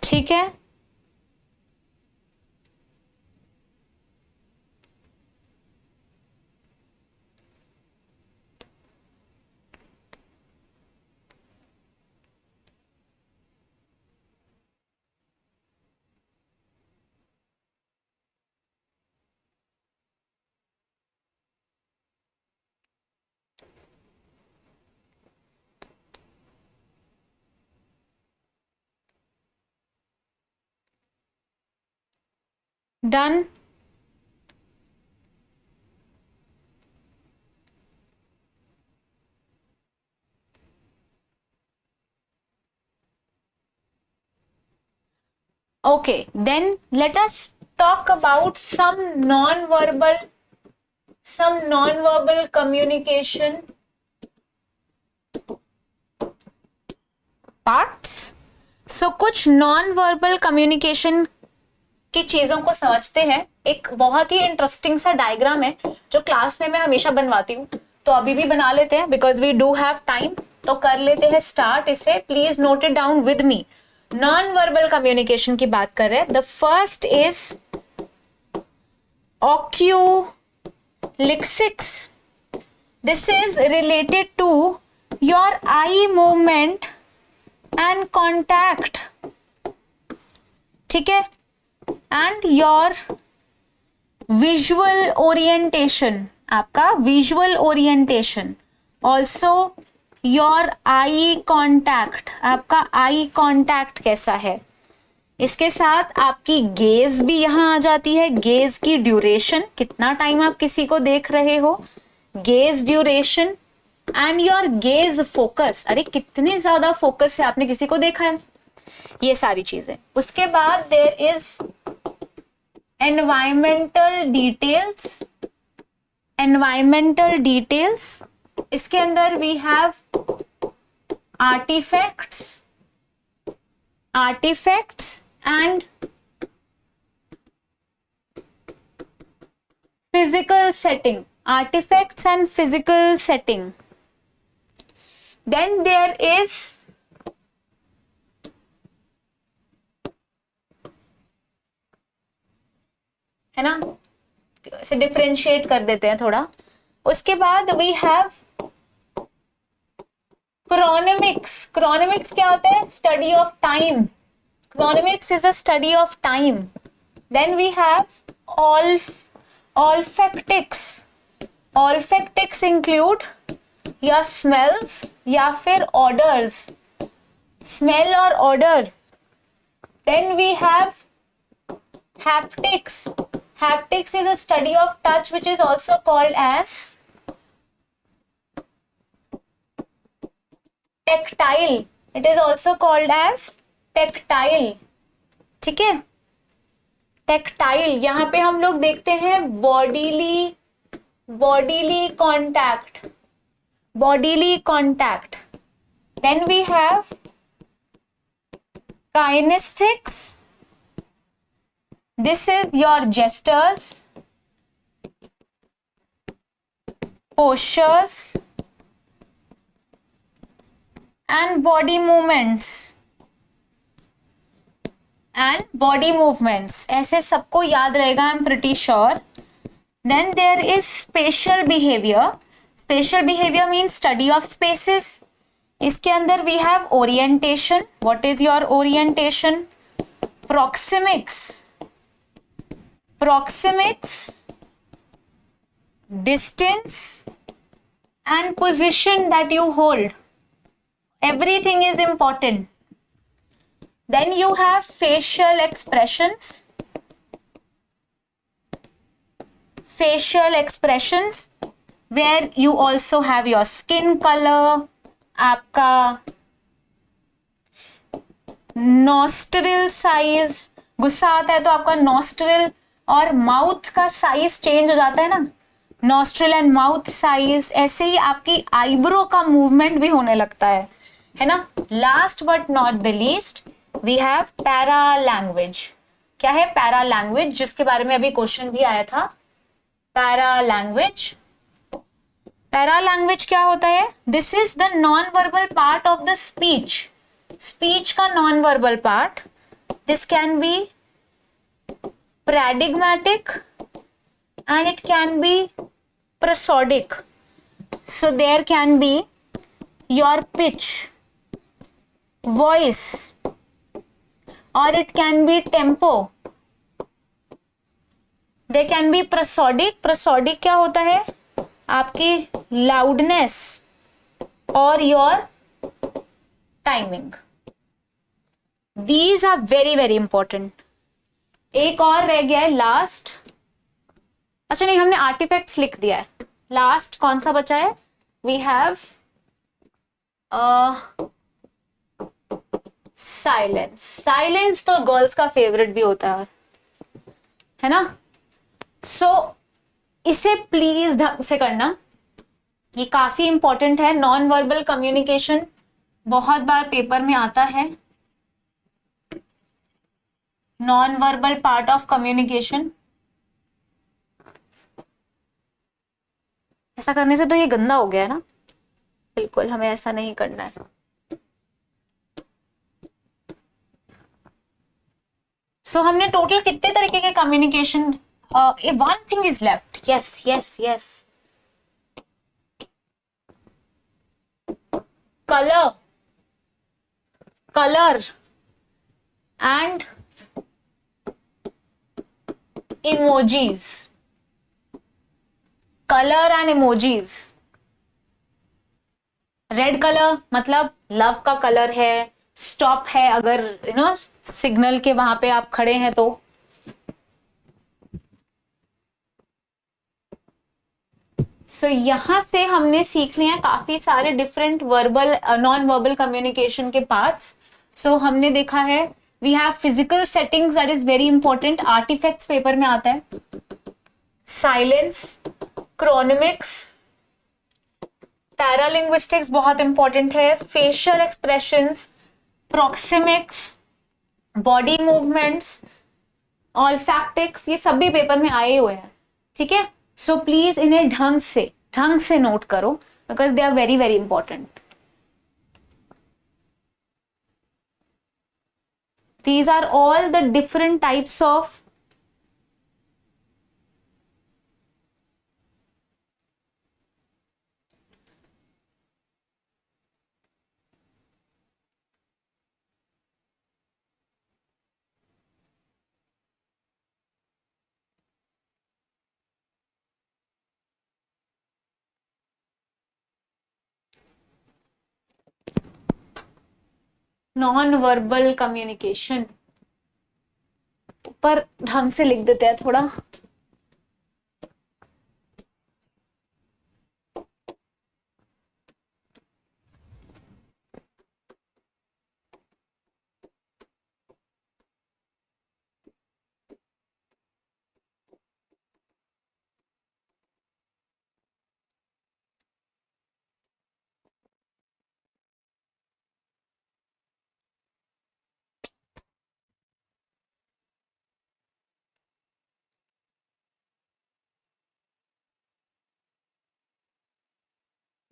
ठीक है. Done. Okay, then let us talk about some non-verbal communication parts. So कुछ non-verbal communication की चीजों को समझते हैं. एक बहुत ही इंटरेस्टिंग सा डायग्राम है जो क्लास में मैं हमेशा बनवाती हूँ, तो अभी भी बना लेते हैं because we do have time. तो कर लेते हैं स्टार्ट इसे. Please note it down with me. Non verbal communication की बात कर रहे हैं. The first is oculesics. This is related to your eye movement and contact. ठीक है. And your visual orientation. आपका visual orientation also your eye contact, आपका आई कांटेक्ट कैसा है। इसके साथ आपकी गेज भी यहां आ जाती है, गेज की ड्यूरेशन, कितना टाइम आप किसी को देख रहे हो, gauge duration, and your gauge focus, अरे कितने ज्यादा फोकस से आपने किसी को देखा है, ये सारी चीजें। उसके बाद there is environmental details, environmental details, इसके अंदर we have artifacts, artifacts and physical setting, artifacts and physical setting. Then there is है ना, इसे डिफरेंशिएट कर देते हैं थोड़ा। उसके बाद वी हैव क्रोनोमिक्स, क्रोनोमिक्स क्या होता है, study of time, chronemics is a study of time. Then we have olfactics, olfactics include या smells या फिर odors, smell और odor। then we have haptics, haptics is a study of touch which is also called as tactile, it is also called as tactile, ठीक है। टेक्टाइल, यहाँ पे हम लोग देखते हैं bodily, bodily contact, bodily contact. Then we have kinesthetics, this is your gestures, postures and body movements, and body movements, ऐसे सबको याद रहेगा, I am pretty sure. Then there is special behaviour, special behaviour means study of spaces. इसके अंदर we have orientation, what is your orientation, proxemics, proxemics, distance and position that you hold, everything is important. Then you have facial expressions, facial expressions where you also have your skin color, आपका nostril size, गुस्सा आता है तो आपका nostril और mouth का size change हो जाता है ना, nostril and mouth size, ऐसे ही आपकी eyebrow का movement भी होने लगता है ना। Last but not the least we have para language. क्या है पैरा लैंग्वेज, जिसके बारे में अभी क्वेश्चन भी आया था। पैरा लैंग्वेज, पैरा लैंग्वेज क्या होता है, this is the non verbal part of the speech, speech का non verbal part. This can be paradigmatic and it can be prosodic, so there can be your pitch, voice, or it can be tempo, they can be prosodic, prosodic क्या होता है, आपकी loudness और your timing, these are very very important। एक और रह गया है लास्ट, अच्छा नहीं हमने आर्टिफैक्ट्स लिख दिया है, लास्ट कौन सा बचा है, we have साइलेंस, साइलेंस तो गर्ल्स का फेवरेट भी होता है ना। सो इसे प्लीज ढंग से करना, ये काफी इंपॉर्टेंट है। नॉन वर्बल कम्युनिकेशन बहुत बार पेपर में आता है, non verbal part of communication. ऐसा करने से तो ये गंदा हो गया है ना, बिल्कुल हमें ऐसा नहीं करना है। सो हमने टोटल कितने तरीके के communication, one thing is left, yes yes yes, colour, colour and emojis, colour and emojis. Red colour मतलब लव का कलर है, स्टॉप है, अगर सिग्नल के वहां पे आप खड़े हैं तो। सो यहां से हमने सीख लिया काफी सारे different verbal non verbal communication के पार्ट्स। सो हमने देखा है we have physical settings, that is very important, artefacts paper में आता है। साइलेंस, क्रोनमिक्स, पैरालिंग्विस्टिक्स बहुत इंपॉर्टेंट है, facial expressions, proxemics, body movements, olfactics, ये सभी पेपर में आए हुए हैं, ठीक है। सो प्लीज इन्हें ढंग से नोट करो because they are very very important. These are all the different types of non verbal communication. ऊपर ढंग से लिख देते हैं थोड़ा।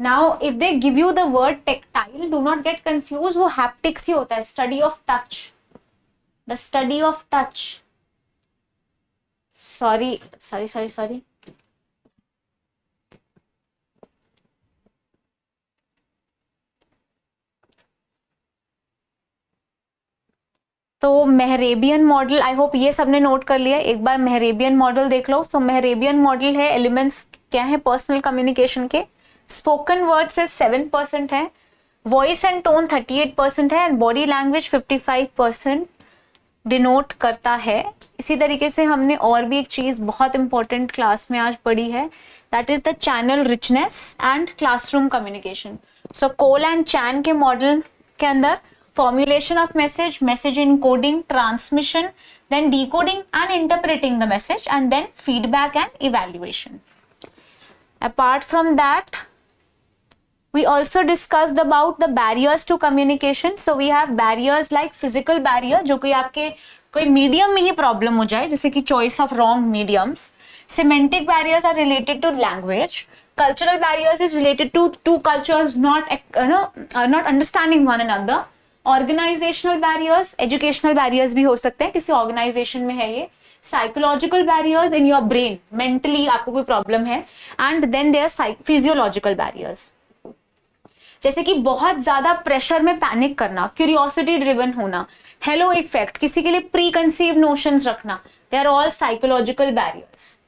Now, if they give you the word tactile, do not get confused, वो haptics ही होता है, study of touch, the study of touch. Sorry. तो मेहरेबियन मॉडल, आई होप ये सबने नोट कर लिया। एक बार मेहरेबियन मॉडल देख लो। तो मेहरेबियन मॉडल है, एलिमेंट्स क्या है पर्सनल कम्युनिकेशन के। स्पोकन वर्ड से 7% है, वॉइस एंड टोन 38% है, एंड बॉडी लैंग्वेज 55% डिनोट करता है। इसी तरीके से हमने और भी एक चीज बहुत इंपॉर्टेंट क्लास में आज पढ़ी है, that is the channel richness and classroom communication. So Cole and Chan के मॉडल के अंदर formulation of message encoding, transmission, then decoding and interpreting the message, and then feedback and evaluation. Apart from that, we also discussed about the barriers to communication. So we have barriers like physical barrier, जो कि आपके कोई मीडियम में ही प्रॉब्लम हो जाए, जैसे कि choice of wrong mediums. Semantic barriers are related to language. Cultural barriers is related to two cultures not understanding one another. Organisational barriers, educational barriers भी हो सकते हैं, किसी ऑर्गेनाइजेशन में है ये। Psychological barriers in your brain, mentally आपको कोई प्रॉब्लम है, and then there physiological barriers, जैसे कि बहुत ज्यादा प्रेशर में पैनिक करना, क्यूरियोसिटी ड्रिवन होना, हेलो इफेक्ट, किसी के लिए प्री कंसीव नोशंस रखना, they are all psychological barriers.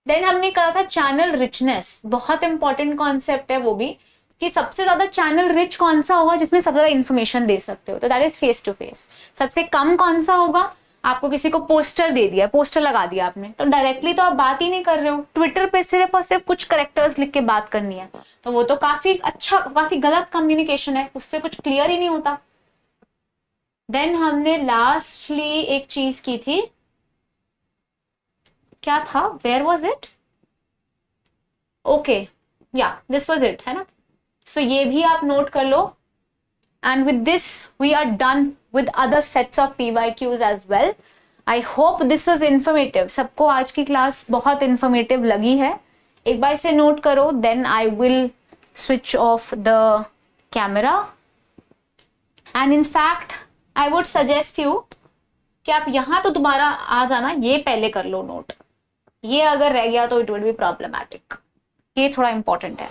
Then हमने कहा था चैनल रिचनेस, बहुत इंपॉर्टेंट कॉन्सेप्ट है वो भी, कि सबसे ज्यादा चैनल रिच कौन सा होगा जिसमें सबसे ज्यादा इंफॉर्मेशन दे सकते हो, तो that is face to face. सबसे कम कौन सा होगा, आपको किसी को पोस्टर दे दिया, पोस्टर लगा दिया आपने, तो डायरेक्टली तो आप बात ही नहीं कर रहे हो, ट्विटर पे सिर्फ और सिर्फ कुछ करेक्टर्स लिख के बात करनी है, तो वो तो काफी गलत कम्युनिकेशन है, उससे कुछ क्लियर ही नहीं होता। देन हमने लास्टली एक चीज की थी, क्या था, वेयर वॉज इट, ओके या दिस वॉज इट, है ना। सो ये भी आप नोट कर लो, and with this we are done with other sets of PYQs as well. I hope this was informative. सबको आज की क्लास बहुत इंफॉर्मेटिव लगी है, एक बार इसे नोट करो, then I will switch off the camera, and in fact I would suggest you कि आप यहां तो दोबारा आ जाना, ये पहले कर लो नोट, ये अगर रह गया तो इट वुड बी प्रॉब्लमैटिक, ये थोड़ा इंपॉर्टेंट है।